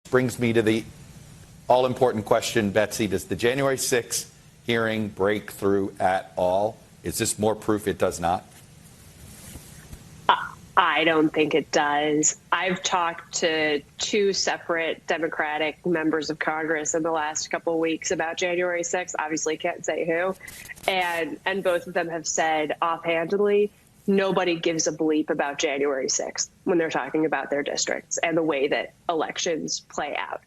Brings me to the all-important question, Betsy. Does the January 6th hearing break through at all? Is this more proof it does not? I don't think it does. I've talked to two separate Democratic members of Congress in the last couple of weeks about January 6th. Obviously can't say who. And both of them have said offhandedly, nobody gives a bleep about January 6th when they're talking about their districts and the way that elections play out.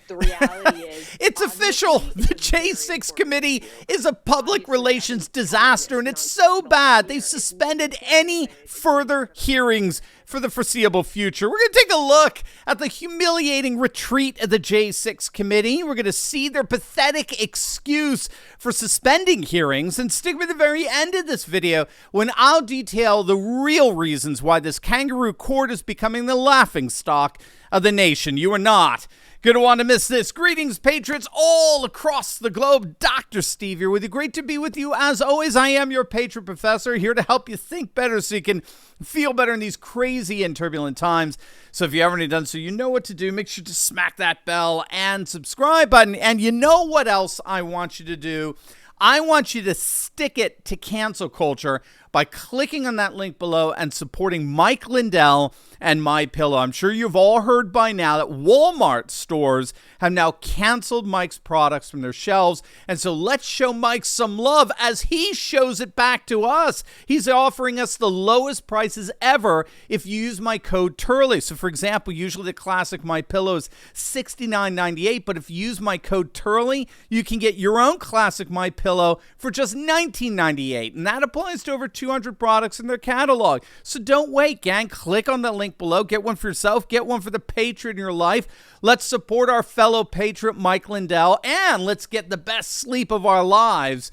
The reality is it's official. The J6 committee is a public relations disaster, and it's so bad they've suspended any further hearings for the foreseeable future. We're going to take a look at the humiliating retreat of the J6 committee. We're going to see their pathetic excuse for suspending hearings, and stick with the very end of this video when I'll detail the real reasons why this kangaroo court is becoming the laughingstock of the nation. You are not going to want to miss this. Greetings, Patriots all across the globe. Dr. Steve here with you. Great to be with you. As always, I am your Patriot professor, here to help you think better so you can feel better in these crazy and turbulent times. So if you haven't already done so, you know what to do. Make sure to smack that bell and subscribe button. And you know what else I want you to do? I want you to stick it to cancel culture by clicking on that link below and supporting Mike Lindell and MyPillow. I'm sure you've all heard by now that Walmart stores have now canceled Mike's products from their shelves. And so let's show Mike some love as he shows it back to us. He's offering us the lowest prices ever if you use my code Turley. So for example, usually the classic MyPillow is $69.98, but if you use my code Turley, you can get your own classic MyPillow for just $19.98. And that applies to over 200 products in their catalog. So don't wait, gang. Click on the link below. Get one for yourself. Get one for the Patriot in your life. Let's support our fellow Patriot, Mike Lindell, and let's get the best sleep of our lives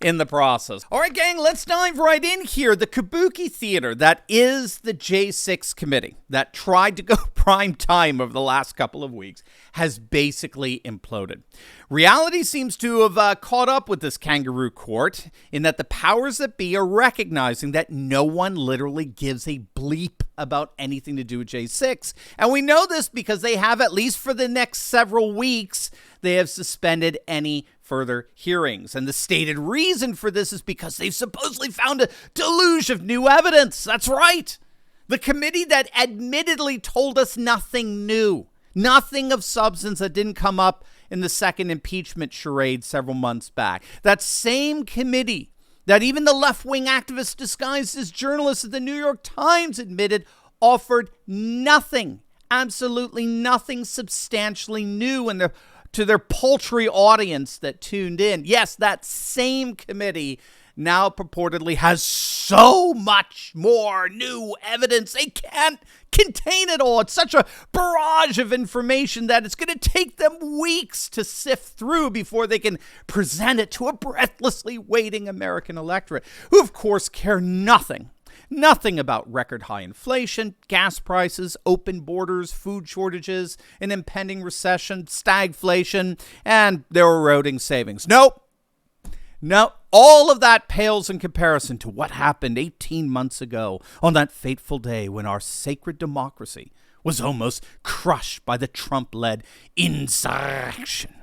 in the process. All right, gang, let's dive right in here. The kabuki theater that is the J6 committee that tried to go prime time over the last couple of weeks has basically imploded. Reality seems to have caught up with this kangaroo court in that the powers that be are recognizing that no one literally gives a bleep about anything to do with J6. And we know this because they have, at least for the next several weeks, they have suspended any further hearings. And the stated reason for this is because they've supposedly found a deluge of new evidence. That's right. The committee that admittedly told us nothing new, nothing of substance that didn't come up in the second impeachment charade several months back. That same committee that even the left-wing activists disguised as journalists at the New York Times admitted offered nothing, absolutely nothing substantially new to their paltry audience that tuned in. Yes, that same committee now purportedly has so much more new evidence. They can't contain it all. It's such a barrage of information that it's going to take them weeks to sift through before they can present it to a breathlessly waiting American electorate, who of course care nothing about record high inflation, gas prices, open borders, food shortages, an impending recession, stagflation, and their eroding savings. Nope. No, all of that pales in comparison to what happened 18 months ago on that fateful day when our sacred democracy was almost crushed by the Trump-led insurrection.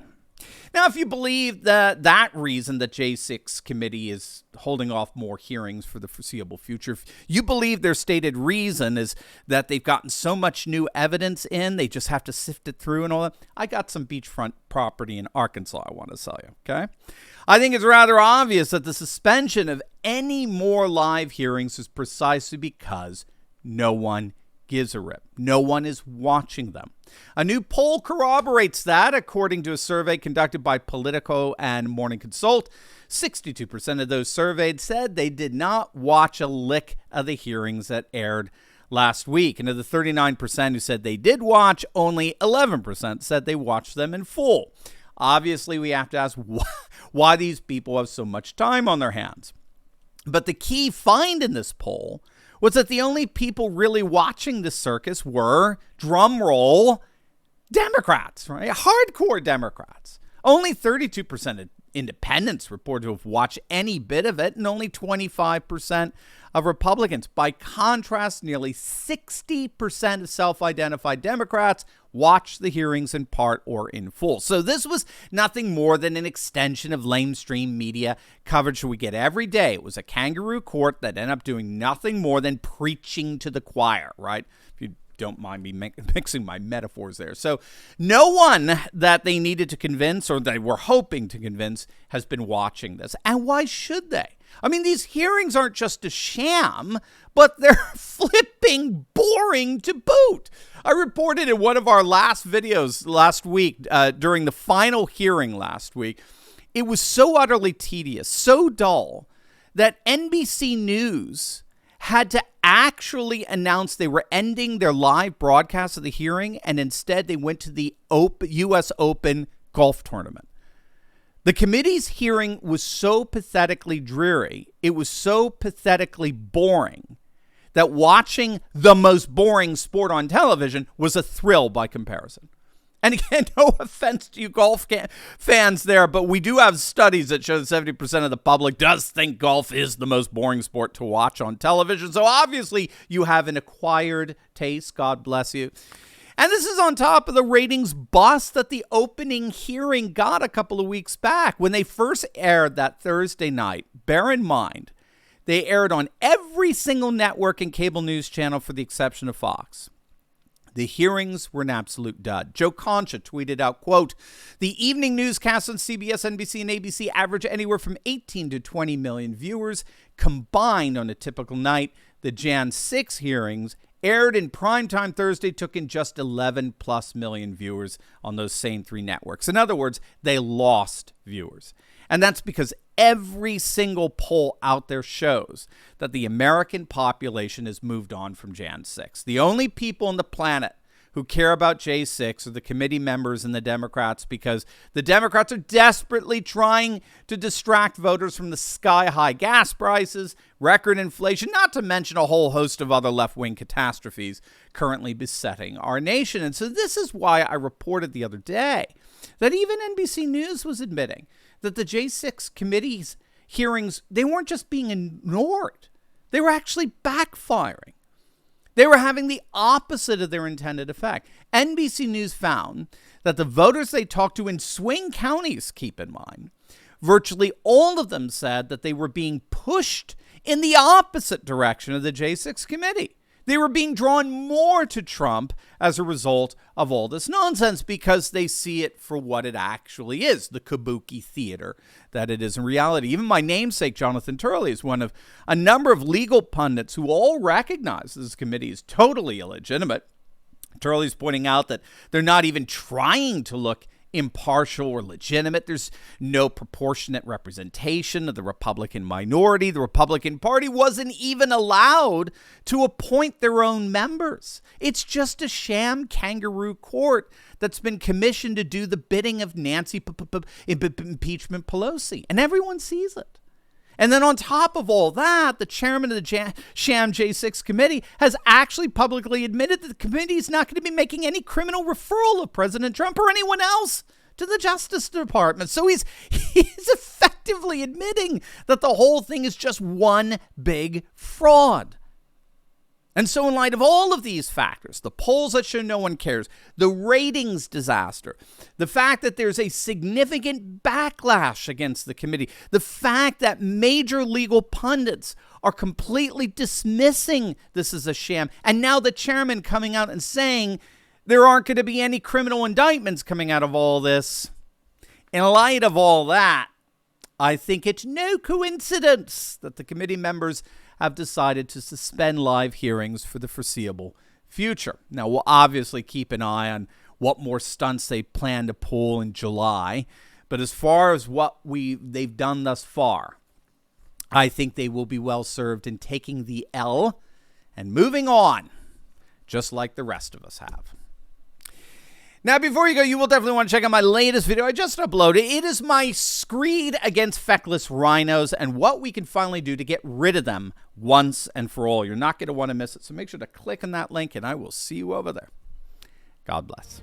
Now, if you believe that reason that J6 committee is holding off more hearings for the foreseeable future, if you believe their stated reason is that they've gotten so much new evidence in, they just have to sift it through and all that, I got some beachfront property in Arkansas I want to sell you, okay? I think it's rather obvious that the suspension of any more live hearings is precisely because no one gives a rip. No one is watching them. A new poll corroborates that. According to a survey conducted by Politico and Morning Consult, 62% of those surveyed said they did not watch a lick of the hearings that aired last week. And of the 39% who said they did watch, only 11% said they watched them in full. Obviously, we have to ask why these people have so much time on their hands. But the key find in this poll was that the only people really watching the circus were, drum roll, Democrats, right? Hardcore Democrats. Only 32% of independents reported to have watched any bit of it, and only 25% of Republicans. By contrast, nearly 60% of self-identified Democrats watched the hearings in part or in full. So this was nothing more than an extension of lamestream media coverage we get every day. It was a kangaroo court that ended up doing nothing more than preaching to the choir, right? If you don't mind me mixing my metaphors there. So no one that they needed to convince, or they were hoping to convince, has been watching this. And why should they? I mean, these hearings aren't just a sham, but they're flipping boring to boot. I reported in one of our last videos last week, during the final hearing last week, it was so utterly tedious, so dull, that NBC News had to actually announce they were ending their live broadcast of the hearing, and instead they went to the U.S. Open golf tournament. The committee's hearing was so pathetically dreary, it was so pathetically boring, that watching the most boring sport on television was a thrill by comparison. And again, no offense to you golf fans there, but we do have studies that show that 70% of the public does think golf is the most boring sport to watch on television. So obviously you have an acquired taste. God bless you. And this is on top of the ratings bust that the opening hearing got a couple of weeks back. When they first aired that Thursday night, bear in mind, they aired on every single network and cable news channel for the exception of Fox. The hearings were an absolute dud. Joe Concha tweeted out, quote, "The evening newscasts on CBS, NBC, and ABC average anywhere from 18 to 20 million viewers. Combined on a typical night, the Jan 6 hearings aired in primetime Thursday took in just 11 plus million viewers on those same three networks. In other words, they lost viewers. And that's because every single poll out there shows that the American population has moved on from Jan 6. The only people on the planet who care about J6 are the committee members and the Democrats, because the Democrats are desperately trying to distract voters from the sky-high gas prices, record inflation, not to mention a whole host of other left-wing catastrophes currently besetting our nation. And so this is why I reported the other day that even NBC News was admitting that the J6 committee's hearings, they weren't just being ignored. They were actually backfiring. They were having the opposite of their intended effect. NBC News found that the voters they talked to in swing counties, keep in mind, virtually all of them said that they were being pushed in the opposite direction of the J6 committee. They were being drawn more to Trump as a result of all this nonsense because they see it for what it actually is, the kabuki theater that it is in reality. Even my namesake, Jonathan Turley, is one of a number of legal pundits who all recognize this committee is totally illegitimate. Turley's pointing out that they're not even trying to look impartial or legitimate. There's no proportionate representation of the Republican minority. The Republican Party wasn't even allowed to appoint their own members. It's just a sham kangaroo court that's been commissioned to do the bidding of Nancy impeachment Pelosi, and everyone sees it. And then on top of all that, the chairman of the sham J6 committee has actually publicly admitted that the committee is not going to be making any criminal referral of President Trump or anyone else to the Justice Department. So he's effectively admitting that the whole thing is just one big fraud. And so in light of all of these factors, the polls that show no one cares, the ratings disaster, the fact that there's a significant backlash against the committee, the fact that major legal pundits are completely dismissing this as a sham, and now the chairman coming out and saying there aren't going to be any criminal indictments coming out of all this. In light of all that, I think it's no coincidence that the committee members have decided to suspend live hearings for the foreseeable future. Now, we'll obviously keep an eye on what more stunts they plan to pull in July. But as far as what they've done thus far, I think they will be well served in taking the L and moving on, just like the rest of us have. Now, before you go, you will definitely want to check out my latest video I just uploaded. It is my screed against feckless rhinos and what we can finally do to get rid of them once and for all. You're not going to want to miss it, so make sure to click on that link, and I will see you over there. God bless.